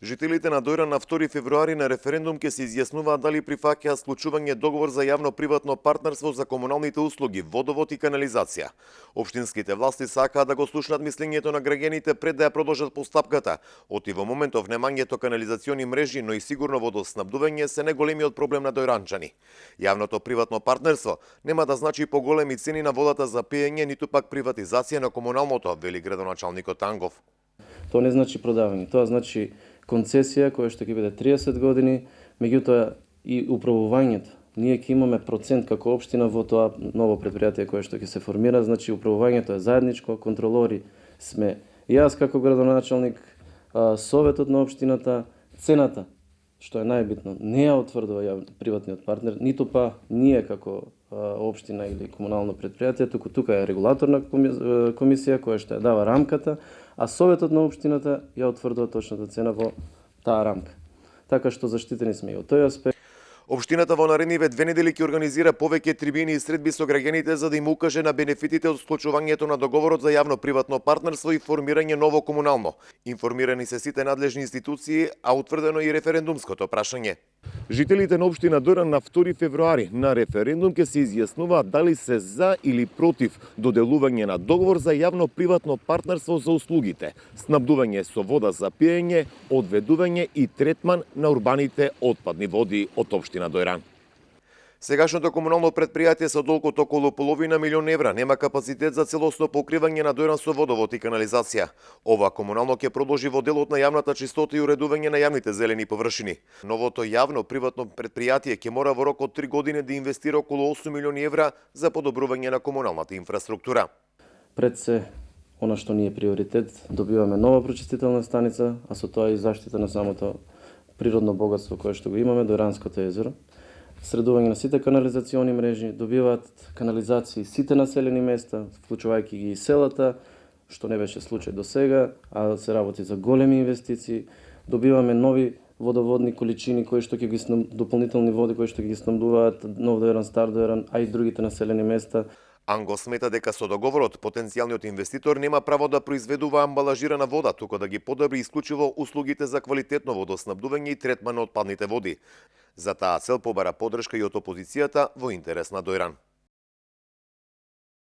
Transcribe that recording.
Жителите на Дојран на 2 февруари на референдум ќе се изјаснуваат дали прифаќаат склучување договор за јавно-приватно партнерство за комуналните услуги, водовод и канализација. Општинските власти сакаат да го слушнат мислењето на граѓаните пред да ја продолжат постапката. Оти во моментов немањето канализациони мрежи, но и сигурно водоснабдување се најголемиот проблем на дојранчани. Јавното приватно партнерство нема да значи поголеми цени на водата за пиење, ниту пак приватизација на комуналното, вели градоначалникот Ангов. Тоа не значи продавање, тоа значи концесија која што ќе биде 30 години, меѓутоа и управувањето. Ние ќе имаме процент како општина во тоа ново предпријатие кое што ќе се формира, значи управувањето е заедничко, контролори сме јас како градоначалник, советот на општината, цената, што е најбитно, не ја утврдува приватниот партнер, ниту па ние како општина или комунално предпријатие, туку тука е регулаторна комисија која што ја дава рамката, а советот на општината ја утврдува точната цена во таа рамка. Така што заштитени сме и од тој аспект. Општината во наредниве 2 недели ќе организира повеќе трибини и средби со граѓаните за да им укаже на бенефитите од склучувањето на договорот за јавно-приватно партнерство и формирање ново комунално. Информирани се сите надлежни институции, а утврдено и референдумското прашање. Жителите на општина Дојран на 2 февруари на референдум ќе се изјаснуваат дали се за или против доделување на договор за јавно-приватно партнерство за услугите, снабдување со вода за пиење, одведување и третман на урбаните отпадни води од општина Дојран. Сегашното комунално предпријатие со долг од околу половина милион евра нема капацитет за целосно покривање на Дојран со водовод и канализација. Ова комунално ќе продолжи во делот на јавната чистота и уредување на јавните зелени површини. Новото јавно-приватно предпријатие ќе мора во рок од 3 години да инвестира околу 8 милиони евра за подобрување на комуналната инфраструктура. Пред се, она што ни е приоритет, добиваме нова прочистителна станица, а со тоа и заштита на самото природно богатство кое што го имаме, Дојранското езеро. Средување на сите канализациони мрежи, добиваат канализации сите населени места, вклучувајќи ги и селата, што не беше случај до сега, а се работи за големи инвестиции. Добиваме нови водоводни количини кои што ќе ги дополнителни води кои што ќе ги снабдуваат Нов Дојран, Стар Дојран, а и другите населени места. Анго смета дека со договорот потенцијалниот инвеститор нема право да произведува амбалажирана вода, туку да ги подобри исклучиво услугите за квалитетно водоснабдување и третман на отпадните води. За таа цел побара поддршка и од опозицијата во интерес на Дојран.